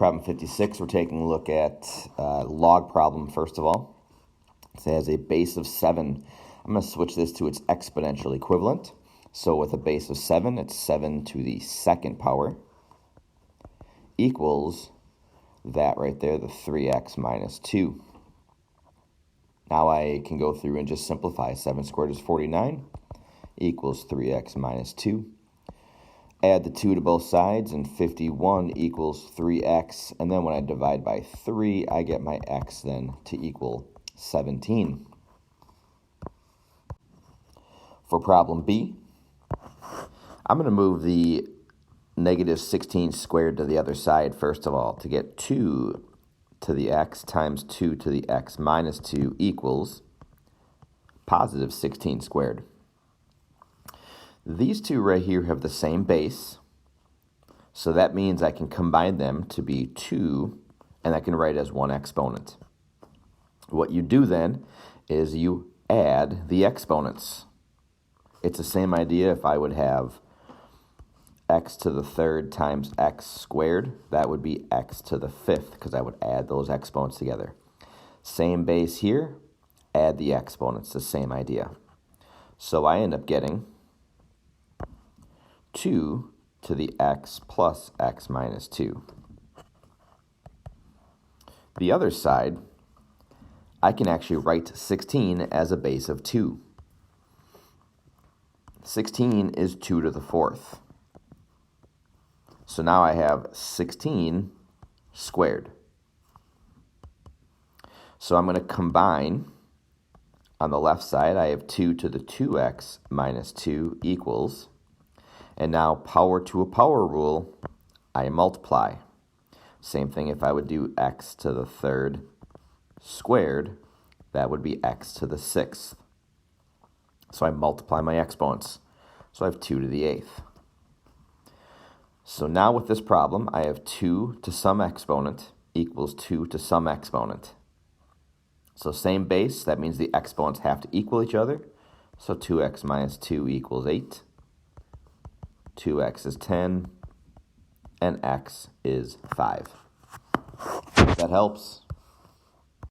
Problem 56, we're taking a look at log problem first of all. It has a base of 7. I'm going to switch this to its exponential equivalent. So with a base of 7, it's 7 to the second power equals that right there, the 3x minus 2. Now I can go through and just simplify. 7 squared is 49 equals 3x minus 2. Add the 2 to both sides, and 51 equals 3x. And then when I divide by 3, I get my x then to equal 17. For problem B, I'm going to move the negative 16 squared to the other side first of all to get 2 to the x times 2 to the x minus 2 equals positive 16 squared. These two right here have the same base, so that means I can combine them to be 2, and I can write as one exponent. What you do then is you add the exponents. It's the same idea if I would have x to the third times x squared. That would be x to the fifth because I would add those exponents together. Same base here, add the exponents, the same idea. So I end up getting 2 to the x plus x minus 2. The other side, I can actually write 16 as a base of 2. 16 is 2 to the fourth. So now I have 16 squared. So I'm going to combine. On the left side, I have 2 to the 2x minus 2 equals, and now power to a power rule, I multiply. Same thing if I would do x to the third squared, that would be x to the sixth. So I multiply my exponents. So I have 2 to the eighth. So now with this problem, I have 2 to some exponent equals 2 to some exponent. So same base, that means the exponents have to equal each other. So 2x minus 2 equals 8. 2x is 10, and x is 5. That helps.